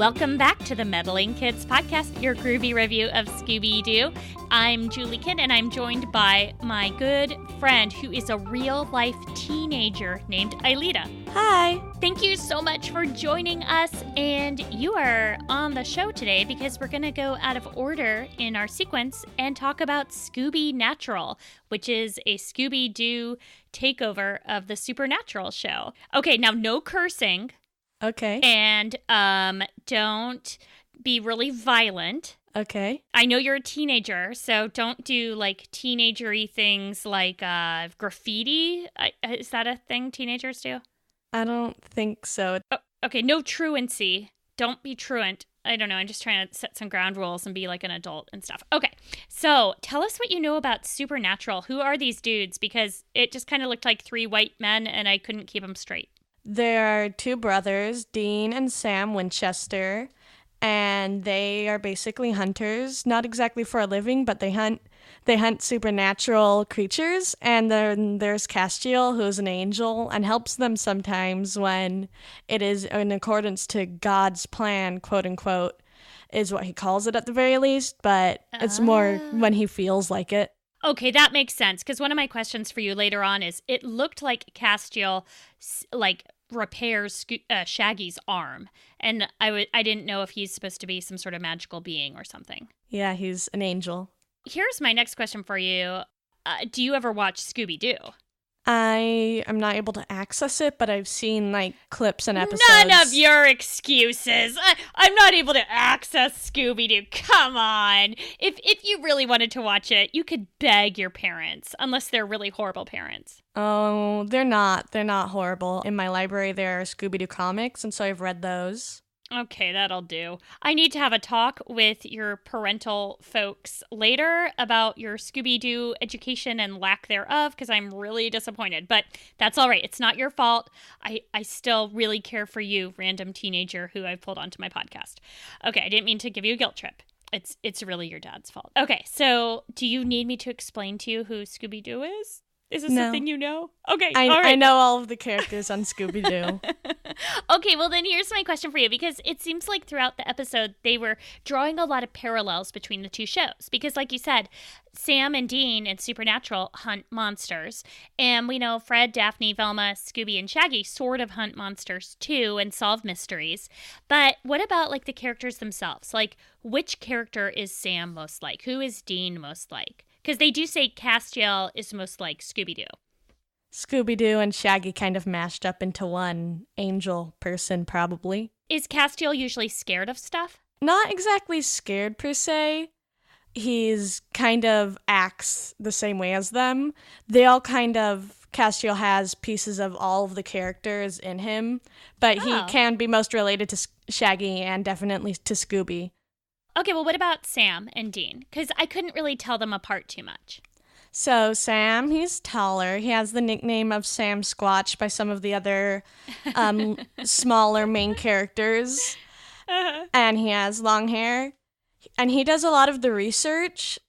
Welcome back to the Meddling Kids Podcast, your groovy review of Scooby-Doo. I'm Julie Kidd, and I'm joined by my good friend who is a real-life teenager named Aelita. Hi. Thank you so much for joining us, and you are on the show today because we're going to go out of order in our sequence and talk about Scoobynatural, which is a Scooby-Doo takeover of the Supernatural show. Okay, now no cursing. Okay. And don't be really violent. Okay. I know you're a teenager, so don't do like teenager-y things like graffiti. Is that a thing teenagers do? I don't think so. Oh, okay, no truancy. Don't be truant. I don't know. I'm just trying to set some ground rules and be like an adult and stuff. Okay, so tell us what you know about Supernatural. Who are these dudes? Because it just kind of looked like three white men, and I couldn't keep them straight. There are two brothers, Dean and Sam Winchester, and they are basically hunters, not exactly for a living, but they hunt supernatural creatures. And then there's Castiel, who's an angel and helps them sometimes when it is in accordance to God's plan, quote unquote, is what he calls it at the very least, but it's more when he feels like it. Okay, that makes sense, because one of my questions for you later on is, it looked like Castiel, repairs Shaggy's arm, and I didn't know if he's supposed to be some sort of magical being or something. Yeah, he's an angel. Here's my next question for you. Do you ever watch Scooby-Doo? I am not able to access it, but I've seen, clips and episodes. None of your excuses. I'm not able to access Scooby-Doo. Come on. If you really wanted to watch it, you could beg your parents, unless they're really horrible parents. Oh, they're not. They're not horrible. In my library, there are Scooby-Doo comics, and so I've read those. Okay, that'll do. I need to have a talk with your parental folks later about your Scooby-Doo education and lack thereof, because I'm really disappointed. But that's all right. It's not your fault. I still really care for you, random teenager who I've pulled onto my podcast. Okay, I didn't mean to give you a guilt trip. It's really your dad's fault. Okay, so do you need me to explain to you who Scooby-Doo is? Is this something you know? Okay, all right. I know all of the characters on Scooby-Doo. Okay, well then here's my question for you, because it seems like throughout the episode they were drawing a lot of parallels between the two shows. Because like you said, Sam and Dean in Supernatural hunt monsters. And we know Fred, Daphne, Velma, Scooby, and Shaggy sort of hunt monsters too and solve mysteries. But what about the characters themselves? Which character is Sam most like? Who is Dean most like? Because they do say Castiel is most like Scooby-Doo. Scooby-Doo and Shaggy kind of mashed up into one angel person, probably. Is Castiel usually scared of stuff? Not exactly scared, per se. He's kind of acts the same way as them. They all Castiel has pieces of all of the characters in him, but he can be most related to Shaggy and definitely to Scooby. Okay, well, what about Sam and Dean? Because I couldn't really tell them apart too much. So Sam, he's taller. He has the nickname of Sam Squatch by some of the other smaller main characters. Uh-huh. And he has long hair. And he does a lot of the research.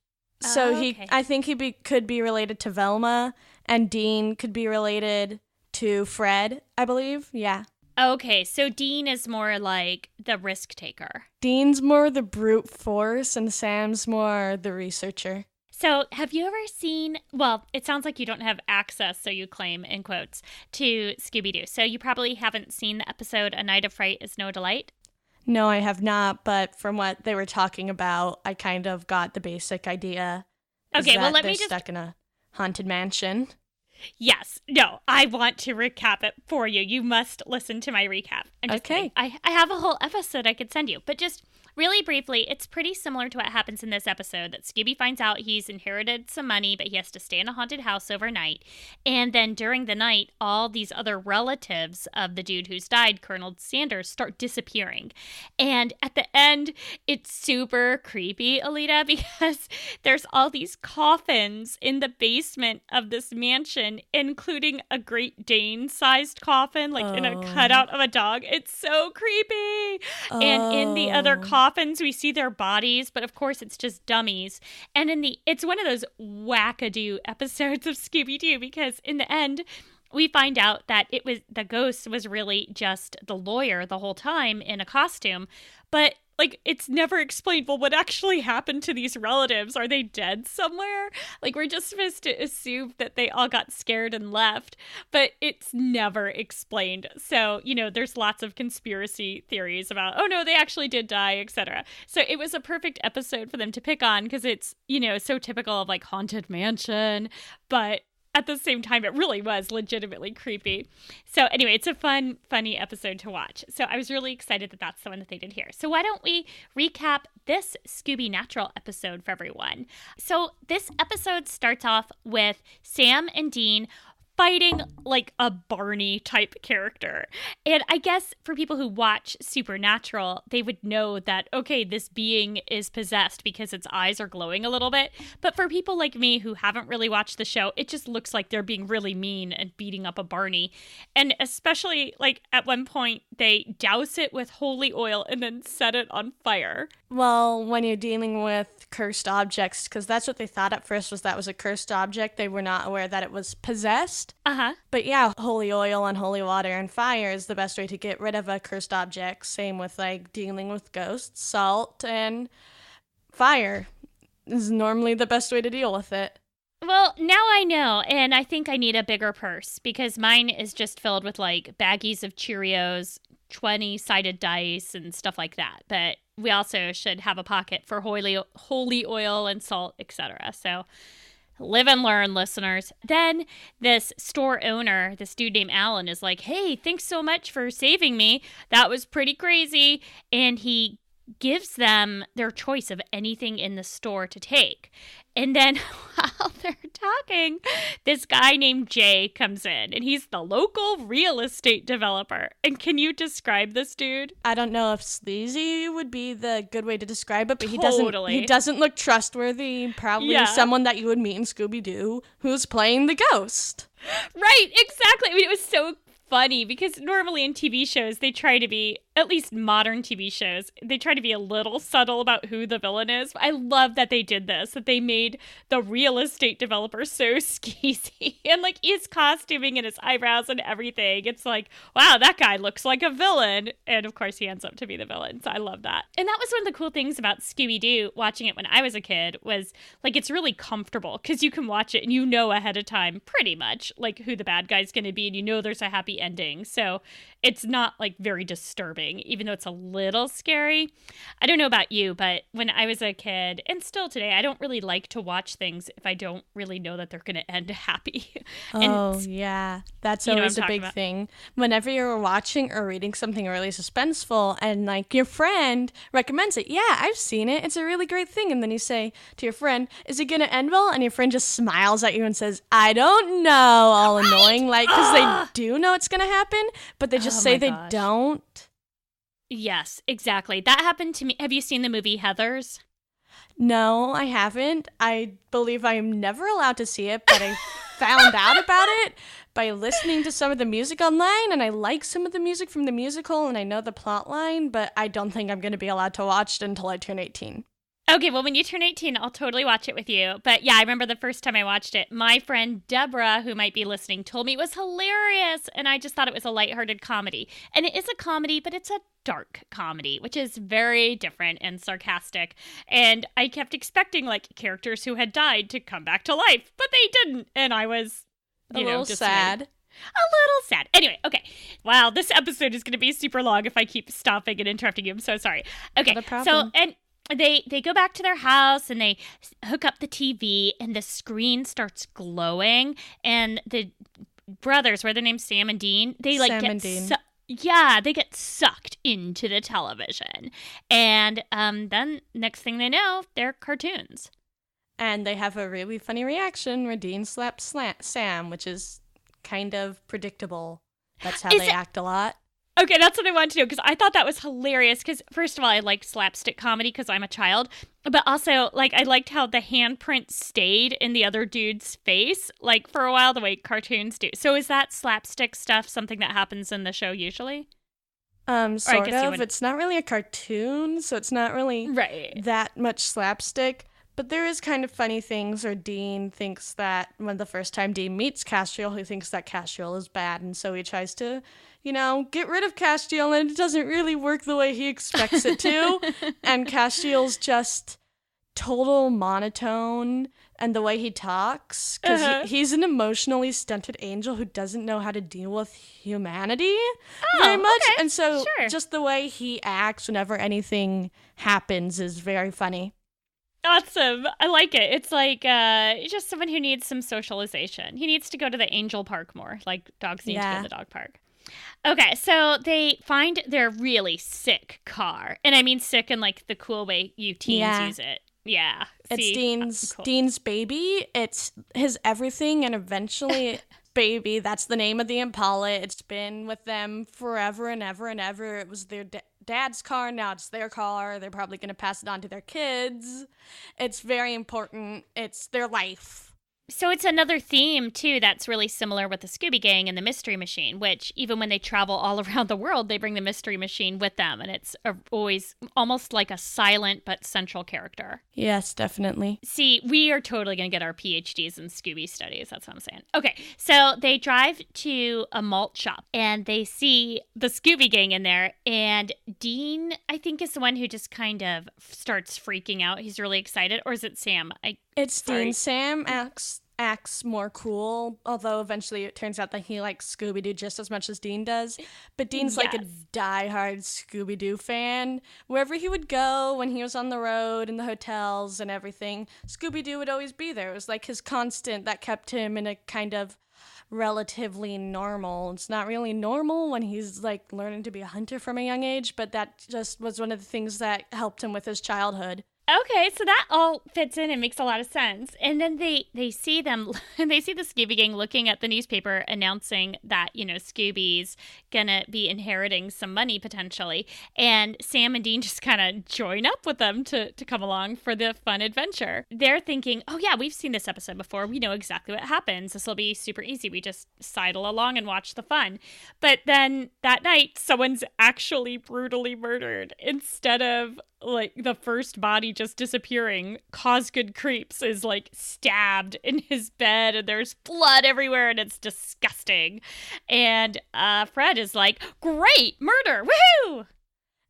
So I think he could be related to Velma. And Dean could be related to Fred, I believe. Yeah. Okay, so Dean is more like the risk taker. Dean's more the brute force, and Sam's more the researcher. So have you ever seen, well, it sounds like you don't have access, so you claim, in quotes, to Scooby-Doo. So you probably haven't seen the episode A Night of Fright is No Delight? No, I have not, but from what they were talking about, I kind of got the basic idea. Okay, well, let me just... stuck in a haunted mansion. Yes. No, I want to recap it for you. You must listen to my recap. Okay. I have a whole episode I could send you, but just really briefly, it's pretty similar to what happens in this episode, that Scooby finds out he's inherited some money, but he has to stay in a haunted house overnight. And then during the night, all these other relatives of the dude who's died, Colonel Sanders, start disappearing. And at the end, it's super creepy, Alita, because there's all these coffins in the basement of this mansion, including a Great Dane-sized coffin, in a cutout of a dog. It's so creepy. And in the other coffins, we see their bodies, but of course it's just dummies. And it's one of those wackadoo episodes of Scooby-Doo, because in the end, we find out that the ghost was really just the lawyer the whole time in a costume. But like, it's never explained, well, what actually happened to these relatives? Are they dead somewhere? Like, we're just supposed to assume that they all got scared and left, but it's never explained. So, there's lots of conspiracy theories about, oh no, they actually did die, etc. So it was a perfect episode for them to pick on because it's, so typical of like Haunted Mansion, but at the same time, it really was legitimately creepy. So anyway, it's a funny episode to watch. So I was really excited that that's the one that they did here. So why don't we recap this Scoobynatural episode for everyone? So this episode starts off with Sam and Dean fighting like a Barney type character. And I guess for people who watch Supernatural, they would know that, okay, this being is possessed because its eyes are glowing a little bit. But for people like me who haven't really watched the show, it just looks like they're being really mean and beating up a Barney. And especially like at one point, they douse it with holy oil and then set it on fire. Well, when you're dealing with cursed objects, because that's what they thought at first was that was a cursed object. They were not aware that it was possessed. Uh-huh. But yeah, holy oil and holy water and fire is the best way to get rid of a cursed object. Same with like dealing with ghosts. Salt and fire is normally the best way to deal with it. Well, now I know, and I think I need a bigger purse because mine is just filled with like baggies of Cheerios, 20-sided dice, and stuff like that. But we also should have a pocket for holy oil and salt, etc. So live and learn, listeners. Then this store owner, this dude named Alan, is like, hey, thanks so much for saving me. That was pretty crazy. And he gives them their choice of anything in the store to take. And then while they're talking, this guy named Jay comes in, and he's the local real estate developer. And can you describe this dude? I don't know if sleazy would be the good way to describe it, but Totally. he doesn't look trustworthy. Probably someone that you would meet in Scooby-Doo who's playing the ghost. Right, exactly. I mean, it was so funny because normally in TV shows, they try to be, at least modern TV shows, they try to be a little subtle about who the villain is. I love that they did this, that they made the real estate developer so skeezy and like his costuming and his eyebrows and everything. It's like, wow, that guy looks like a villain. And of course he ends up to be the villain. So I love that. And that was one of the cool things about Scooby-Doo, watching it when I was a kid, was like, it's really comfortable because you can watch it and you know ahead of time pretty much like who the bad guy's going to be, and you know there's a happy ending. So it's not like very disturbing, even though it's a little scary. I don't know about you, but when I was a kid, and still today, I don't really like to watch things if I don't really know that they're going to end happy. Yeah. That's always a big thing. Whenever you're watching or reading something really suspenseful and like your friend recommends it, yeah, I've seen it. It's a really great thing. And then you say to your friend, is it going to end well? And your friend just smiles at you and says, I don't know, all annoying, like, because they do know it's going to happen, but they just say they don't. Yes, exactly. That happened to me. Have you seen the movie Heathers? No, I haven't. I believe I am never allowed to see it, but I found out about it by listening to some of the music online, and I like some of the music from the musical, and I know the plot line, but I don't think I'm going to be allowed to watch it until I turn 18. Okay, well, when you turn 18, I'll totally watch it with you. But yeah, I remember the first time I watched it, my friend Deborah, who might be listening, told me it was hilarious. And I just thought it was a lighthearted comedy. And it is a comedy, but it's a dark comedy, which is very different and sarcastic. And I kept expecting like characters who had died to come back to life, but they didn't. And I was, a little sad. A little sad. Anyway, okay. Wow, this episode is going to be super long if I keep stopping and interrupting you. I'm so sorry. Okay, not a problem. So, and they go back to their house and they hook up the TV and the screen starts glowing, and the brothers, were their names Sam and Dean, they like Sam and Dean. They get sucked into the television. And then next thing they know, they're cartoons. And they have a really funny reaction where Dean slaps Sam, which is kind of predictable. That's how they act a lot. Okay, that's what I wanted to know, because I thought that was hilarious, because first of all, I like slapstick comedy because I'm a child, but also, like, I liked how the handprint stayed in the other dude's face, like, for a while, the way cartoons do. So is that slapstick stuff something that happens in the show usually? Sort of. It's not really a cartoon, so it's not really that much slapstick, But there is kind of funny things where Dean thinks that when the first time Dean meets Castiel, he thinks that Castiel is bad. And so he tries to, get rid of Castiel, and it doesn't really work the way he expects it to. And Castiel's just total monotone, and the way he talks, because he's an emotionally stunted angel who doesn't know how to deal with humanity very much. Okay. And so just the way he acts whenever anything happens is very funny. Awesome. I like it. It's like just someone who needs some socialization. He needs to go to the angel park more, like dogs need to go to the dog park. Okay, so they find their really sick car. And I mean sick in like the cool way you teens use it. Yeah. It's Dean's baby. It's his everything, and eventually baby. That's the name of the Impala. It's been with them forever and ever and ever. It was their dad's car. Now it's their car. They're probably going to pass it on to their kids. It's very important. It's their life. So it's another theme, too, that's really similar with the Scooby Gang and the Mystery Machine, which even when they travel all around the world, they bring the Mystery Machine with them. And it's always almost like a silent but central character. Yes, definitely. See, we are totally going to get our PhDs in Scooby studies. That's what I'm saying. Okay, so they drive to a malt shop and they see the Scooby Gang in there. And Dean, I think, is the one who just kind of starts freaking out. He's really excited. Or is it Sam? It's Dean. Sam acts more cool, although eventually it turns out that he likes Scooby-Doo just as much as Dean does. But Dean's like a diehard Scooby-Doo fan. Wherever he would go, when he was on the road, in the hotels and everything, Scooby-Doo would always be there. It was like his constant that kept him in a kind of relatively normal. It's not really normal when he's like learning to be a hunter from a young age, but that just was one of the things that helped him with his childhood. Okay, so that all fits in and makes a lot of sense. And then they see them, they see the Scooby Gang looking at the newspaper announcing that, Scooby's gonna be inheriting some money potentially. And Sam and Dean just kind of join up with them to come along for the fun adventure. They're thinking, oh yeah, we've seen this episode before. We know exactly what happens. This will be super easy. We just sidle along and watch the fun. But then that night, someone's actually brutally murdered instead of like the first body just disappearing. Cosgood Creeps is like stabbed in his bed and there's blood everywhere and it's disgusting. And Fred is like, great, murder, woohoo!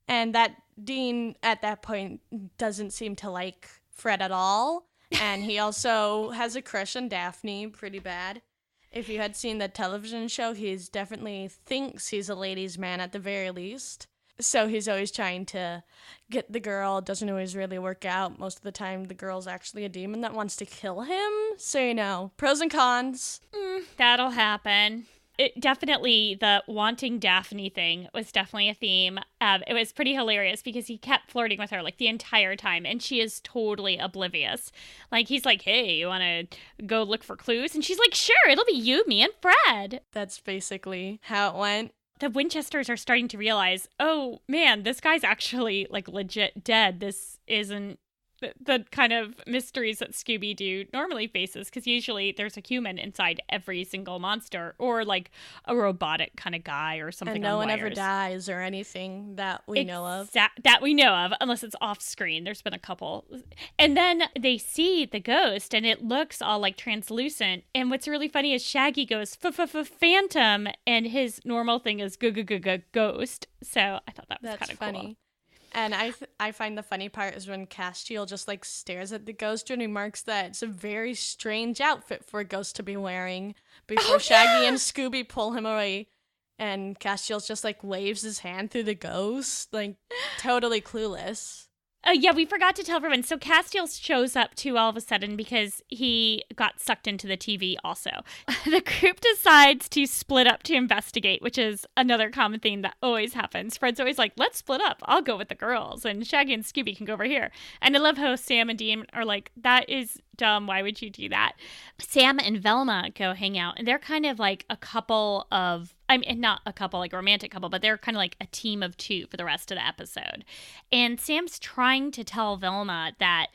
And that Dean at that point doesn't seem to like Fred at all. And he also has a crush on Daphne pretty bad. If you had seen the television show, he's definitely thinks he's a ladies' man at the very least. So he's always trying to get the girl. Doesn't always really work out. Most of the time, the girl's actually a demon that wants to kill him. So, pros and cons. That'll happen. It definitely, the wanting Daphne thing was definitely a theme. It was pretty hilarious because he kept flirting with her like the entire time, and she is totally oblivious. Like, he's like, hey, you want to go look for clues? And she's like, sure, it'll be you, me, and Fred. That's basically how it went. The Winchesters are starting to realize, oh, man, this guy's actually, like, legit dead. This isn't the kind of mysteries that Scooby-Doo normally faces, because usually there's a human inside every single monster, or, like, a robotic kind of guy or something. And no one ever dies or anything that we know of. That we know of, unless it's off-screen. There's been a couple. And then they see the ghost, and it looks all, like, translucent. And what's really funny is Shaggy goes, phantom, and his normal thing is ghost. So I thought that was kind of funny. Cool. And I find the funny part is when Castiel just like stares at the ghost and remarks that it's a very strange outfit for a ghost to be wearing before Shaggy and Scooby pull him away. And Castiel's just like waves his hand through the ghost, like totally clueless. Yeah, we forgot to tell everyone. So Castiel shows up too all of a sudden because he got sucked into the TV also. The group decides to split up to investigate, which is another common theme that always happens. Fred's always like, let's split up. I'll go with the girls. And Shaggy and Scooby can go over here. And I love how Sam and Dean are like, that is dumb. Why would you do that? Sam and Velma go hang out. And they're kind of like a couple of, I mean, not a couple, like a romantic couple, but they're kind of like a team of two for the rest of the episode. And Sam's trying to tell Velma that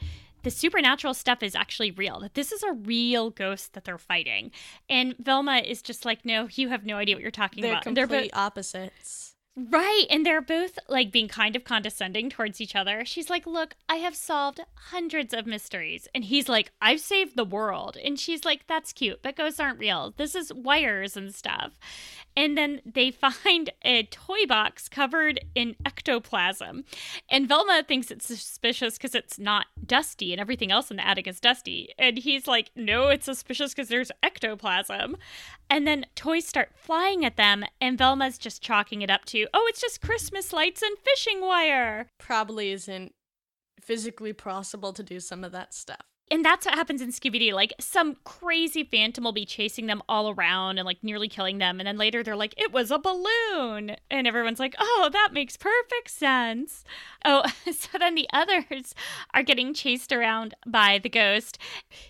the supernatural stuff is actually real, that this is a real ghost that they're fighting. And Velma is just like, no, you have no idea what you're talking about. They're complete opposites. Right, and they're both, like, being kind of condescending towards each other. She's like, look, I have solved hundreds of mysteries. And he's like, I've saved the world. And she's like, that's cute, but ghosts aren't real. This is wires and stuff. And then they find a toy box covered in ectoplasm. And Velma thinks it's suspicious because it's not dusty and everything else in the attic is dusty. And he's like, no, it's suspicious because there's ectoplasm. And then toys start flying at them, and Velma's just chalking it up to, oh, it's just Christmas lights and fishing wire. Probably isn't physically possible to do some of that stuff. And that's what happens in Scooby-Doo. Like, some crazy phantom will be chasing them all around and, like, nearly killing them. And then later they're like, it was a balloon. And everyone's like, oh, that makes perfect sense. Oh, so then the others are getting chased around by the ghost.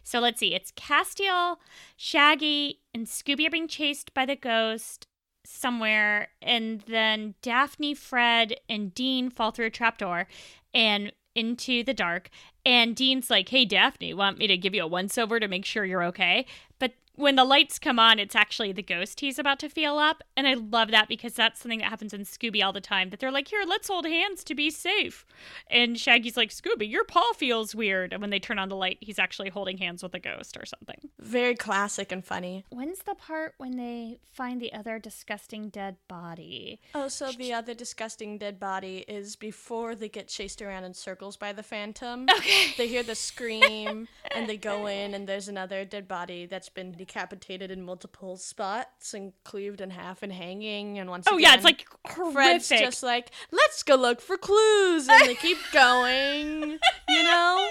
So let's see. It's Castiel, Shaggy, and Scooby are being chased by the ghost somewhere. And then Daphne, Fred, and Dean fall through a trapdoor and into the dark. And Dean's like, hey, Daphne, want me to give you a once-over to make sure you're okay? But when the lights come on, it's actually the ghost he's about to feel up. And I love that because that's something that happens in Scooby all the time, that they're like, here, let's hold hands to be safe. And Shaggy's like, Scooby, your paw feels weird. And when they turn on the light, he's actually holding hands with a ghost or something. Very classic and funny. When's the part when they find the other disgusting dead body? Oh, so the other disgusting dead body is before they get chased around in circles by the phantom. Okay. They hear the scream, and they go in, and there's another dead body that's been decapitated in multiple spots and cleaved in half and hanging. And once again, yeah, it's like horrific. Fred's just like, let's go look for clues, and they keep going, you know?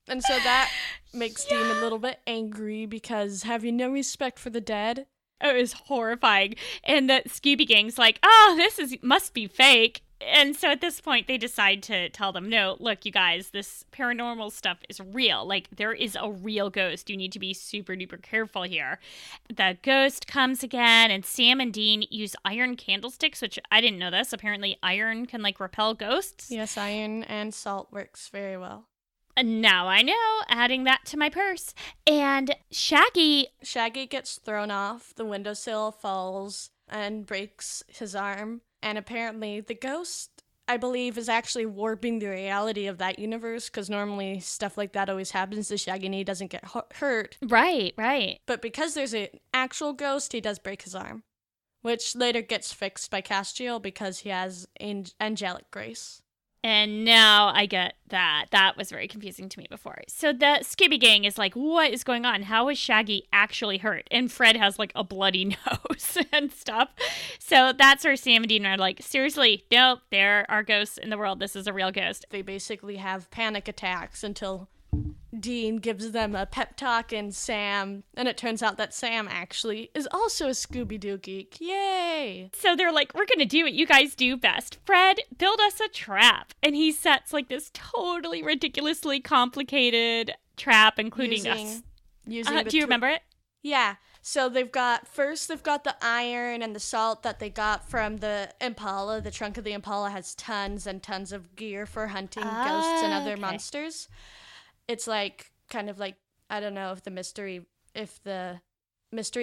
And so that makes Dean a little bit angry because have you no respect for the dead? It was horrifying. And the Scooby Gang's like, oh, must be fake. And so at this point, they decide to tell them, no, look, you guys, this paranormal stuff is real. Like, there is a real ghost. You need to be super duper careful here. The ghost comes again, and Sam and Dean use iron candlesticks, which I didn't know this. Apparently, iron can, like, repel ghosts. Yes, iron and salt works very well. And now I know, adding that to my purse. And Shaggy gets thrown off the windowsill, falls, and breaks his arm. And apparently the ghost, I believe, is actually warping the reality of that universe because normally stuff like that always happens to Shaggy and he doesn't get hurt. Right. But because there's an actual ghost, he does break his arm, which later gets fixed by Castiel because he has angelic grace. And now I get that. That was very confusing to me before. So the Scooby Gang is like, what is going on? How is Shaggy actually hurt? And Fred has like a bloody nose and stuff. So that's where Sam and Dean are like, seriously, no, there are ghosts in the world. This is a real ghost. They basically have panic attacks until Dean gives them a pep talk and it turns out that Sam actually is also a Scooby-Doo geek. Yay! So they're like, we're gonna do what you guys do best. Fred, build us a trap. And he sets like this totally ridiculously complicated trap, including us. Do you remember it? Yeah. So they've got the iron and the salt that they got from the Impala. The trunk of the Impala has tons and tons of gear for hunting ghosts and other monsters. It's like, kind of like, I don't know if the mystery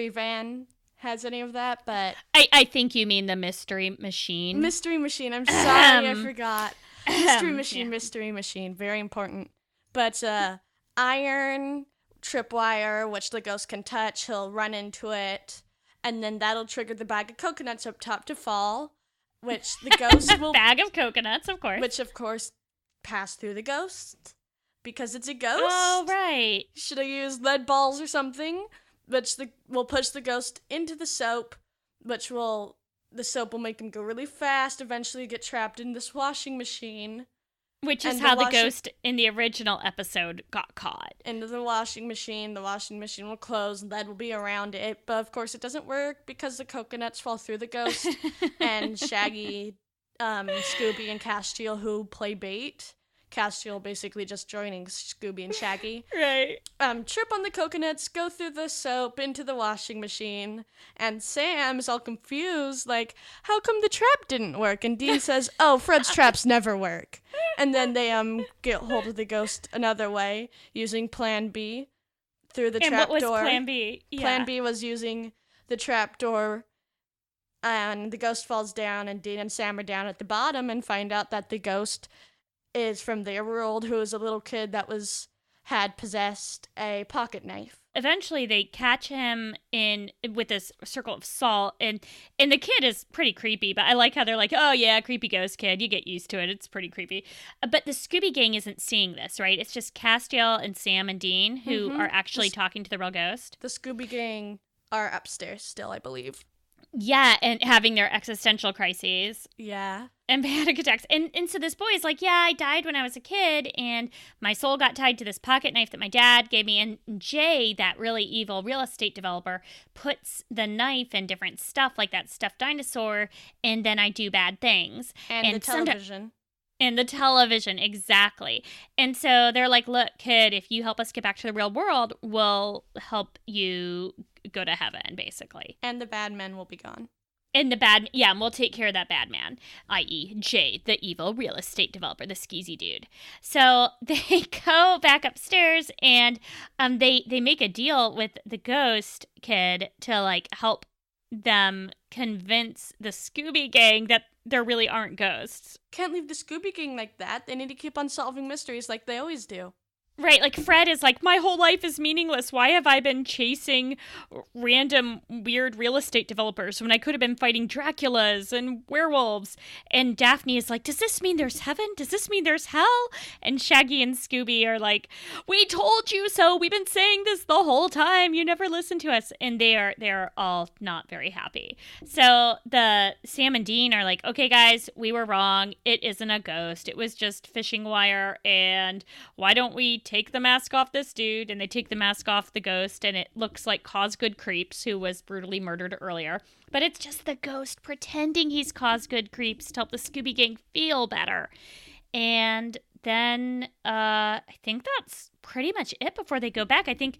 van has any of that, but... I think you mean the mystery machine. Mystery machine, I'm sorry, I forgot. Mystery machine, very important. But iron, tripwire, which the ghost can touch, he'll run into it, and then that'll trigger the bag of coconuts up top to fall, which the ghost will... Bag of coconuts, of course. Which, of course, pass through the ghost. Because it's a ghost. Oh, right. Should I use lead balls or something? Which will push the ghost into the soap, the soap will make him go really fast, eventually get trapped in this washing machine. Which is how the ghost in the original episode got caught. Into the washing machine will close, and lead will be around it, but of course it doesn't work because the coconuts fall through the ghost, and Shaggy, Scooby, and Castiel, who play bait, Castiel basically just joining Scooby and Shaggy. Right. Trip on the coconuts, go through the soap into the washing machine, and Sam's all confused, like, how come the trap didn't work? And Dean says, oh, Fred's traps never work. And then they get hold of the ghost another way, using Plan B through the trap door. And what was Plan B? Yeah. Plan B was using the trap door And the ghost falls down, and Dean and Sam are down at the bottom and find out that the ghost is from their world, who is a little kid that had possessed a pocket knife. Eventually, they catch him in with this circle of salt, and the kid is pretty creepy. But I like how they're like, "Oh yeah, creepy ghost kid. You get used to it. It's pretty creepy." But the Scooby Gang isn't seeing this, right? It's just Castiel and Sam and Dean who are actually talking to the real ghost. The Scooby Gang are upstairs still, I believe. Yeah, and having their existential crises. Yeah. And panic attacks. And so this boy is like, yeah, I died when I was a kid, and my soul got tied to this pocket knife that my dad gave me. And Jay, that really evil real estate developer, puts the knife in different stuff, like that stuffed dinosaur, and then I do bad things. And the television. And the television, exactly. And so they're like, look, kid, if you help us get back to the real world, we'll help you go to heaven, basically. And the bad men will be gone. And we'll take care of that bad man, i.e. Jay, the evil real estate developer, the skeezy dude. So they go back upstairs, and they make a deal with the ghost kid to, like, help them convince the Scooby Gang that there really aren't ghosts. Can't leave the Scooby Gang like that. They need to keep on solving mysteries like they always do. Right, like Fred is like, my whole life is meaningless. Why have I been chasing random weird real estate developers when I could have been fighting Draculas and werewolves? And Daphne is like, does this mean there's heaven? Does this mean there's hell? And Shaggy and Scooby are like, we told you so. We've been saying this the whole time. You never listened to us. And they're all not very happy. So the Sam and Dean are like, okay, guys, we were wrong. It isn't a ghost. It was just fishing wire. And why don't we take the mask off this dude? And they take the mask off the ghost, and it looks like Cosgood Creeps, who was brutally murdered earlier. But it's just the ghost pretending he's Cosgood Creeps to help the Scooby Gang feel better. And then I think that's pretty much it before they go back. I think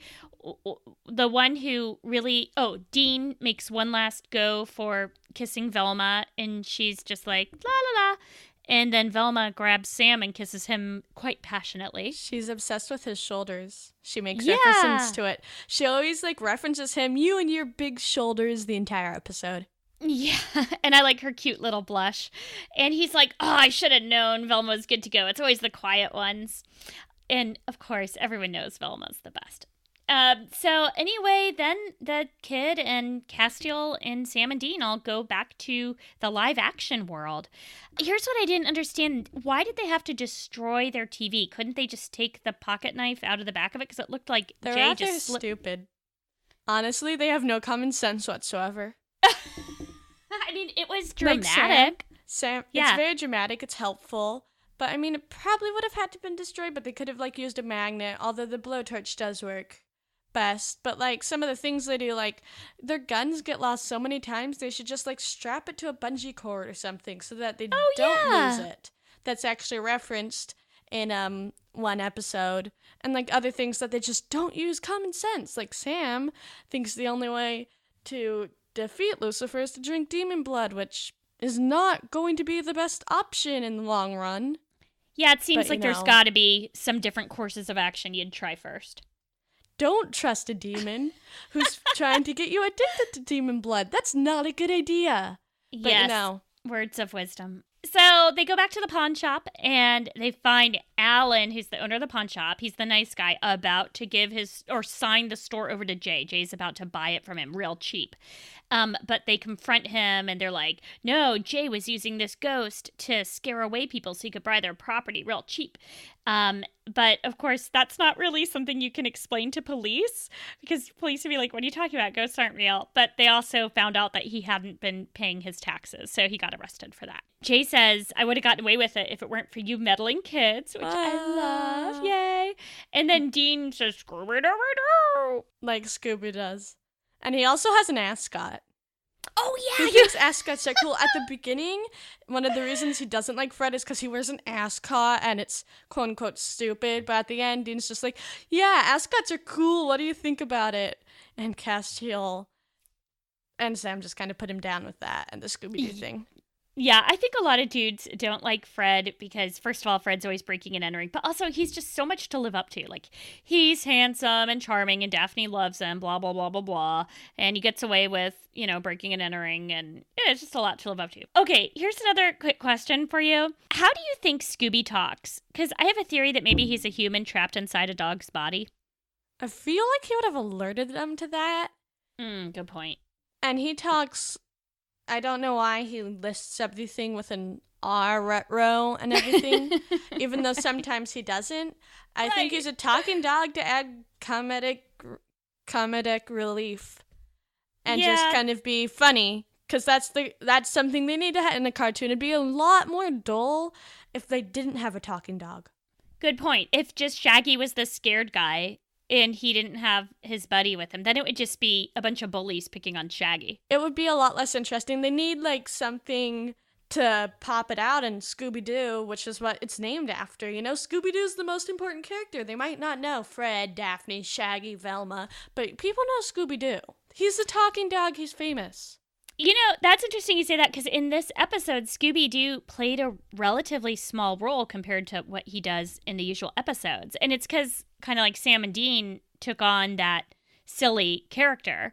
the one who really... Oh, Dean makes one last go for kissing Velma, and she's just like, la la la. And then Velma grabs Sam and kisses him quite passionately. She's obsessed with his shoulders. She makes references to it. She always, like, references him, you and your big shoulders, the entire episode. Yeah, and I like her cute little blush. And he's like, oh, I should have known Velma was good to go. It's always the quiet ones. And, of course, everyone knows Velma's the best. So anyway, then the kid and Castiel and Sam and Dean all go back to the live action world. Here's what I didn't understand. Why did they have to destroy their TV? Couldn't they just take the pocket knife out of the back of it? Because it looked like They're Jay rather just stupid. Honestly, they have no common sense whatsoever. I mean, it was dramatic. Like Sam, it's very dramatic. It's helpful. But, I mean, it probably would have had to been destroyed, but they could have, like, used a magnet, although the blowtorch does work best. But, like, some of the things they do, like, their guns get lost so many times, they should just, like, strap it to a bungee cord or something so that they don't lose it. That's actually referenced in one episode. And, like, other things that they just don't use common sense. Like, Sam thinks the only way to defeat Lucifer is to drink demon blood, which is not going to be the best option in the long run. Yeah, it seems like there's got to be some different courses of action you'd try first. Don't trust a demon who's trying to get you addicted to demon blood. That's not a good idea. But, yes, words of wisdom. So they go back to the pawn shop, and they find Alan, who's the owner of the pawn shop. He's the nice guy, about to give sign the store over to Jay. Jay's about to buy it from him real cheap. But they confront him, and they're like, no, Jay was using this ghost to scare away people so he could buy their property real cheap. But, of course, that's not really something you can explain to police, because police would be like, what are you talking about? Ghosts aren't real. But they also found out that he hadn't been paying his taxes, so he got arrested for that. Jay says, I would have gotten away with it if it weren't for you meddling kids, which I love. Yay. And then Dean says, Scooby-Doo. Like Scooby does. And he also has an ascot. Oh, yeah. He thinks ascots are cool. At the beginning, one of the reasons he doesn't like Fred is because he wears an ascot and it's quote-unquote stupid. But at the end, Dean's just like, yeah, ascots are cool. What do you think about it? And Castiel and Sam just kind of put him down with that and the Scooby-Doo thing. Yeah, I think a lot of dudes don't like Fred because, first of all, Fred's always breaking and entering, but also he's just so much to live up to. Like, he's handsome and charming, and Daphne loves him, blah, blah, blah, blah, blah. And he gets away with, breaking and entering, and it's just a lot to live up to. Okay, here's another quick question for you. How do you think Scooby talks? Because I have a theory that maybe he's a human trapped inside a dog's body. I feel like he would have alerted them to that. Good point. And he talks, I don't know why he lists everything with an R retro and everything, even though sometimes he doesn't. I think he's a talking dog to add comedic relief and just kind of be funny, because that's something they need to have in a cartoon. It'd be a lot more dull if they didn't have a talking dog. Good point. If just Shaggy was the scared guy and he didn't have his buddy with him, then it would just be a bunch of bullies picking on Shaggy. It would be a lot less interesting. They need, something to pop it out in Scooby-Doo, which is what it's named after. Scooby-Doo's the most important character. They might not know Fred, Daphne, Shaggy, Velma, but people know Scooby-Doo. He's the talking dog. He's famous. That's interesting you say that, because in this episode, Scooby-Doo played a relatively small role compared to what he does in the usual episodes. And it's because, kind of like Sam and Dean took on that silly character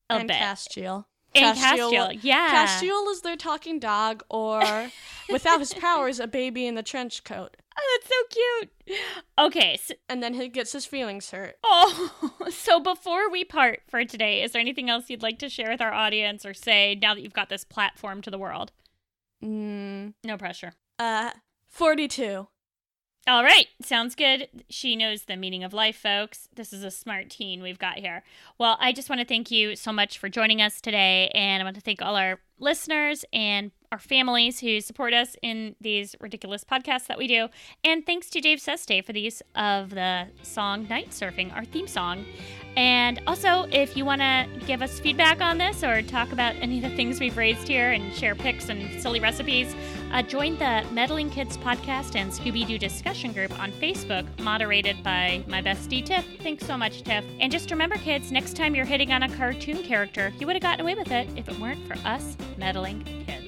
a bit. Castiel. And Castiel, yeah. Castiel is their talking dog, or, without his powers, a baby in the trench coat. Oh, that's so cute. Okay. And then he gets his feelings hurt. Oh, so before we part for today, is there anything else you'd like to share with our audience or say now that you've got this platform to the world? No pressure. 42. All right. Sounds good. She knows the meaning of life, folks. This is a smart teen we've got here. Well, I just want to thank you so much for joining us today. And I want to thank all our listeners and our families who support us in these ridiculous podcasts that we do. And thanks to Dave Seste for the use of the song Night Surfing, our theme song. And also, if you want to give us feedback on this or talk about any of the things we've raised here and share pics and silly recipes, join the Meddling Kids podcast and Scooby-Doo discussion group on Facebook, moderated by my bestie, Tiff. Thanks so much, Tiff. And just remember, kids, next time you're hitting on a cartoon character, you would have gotten away with it if it weren't for us meddling kids.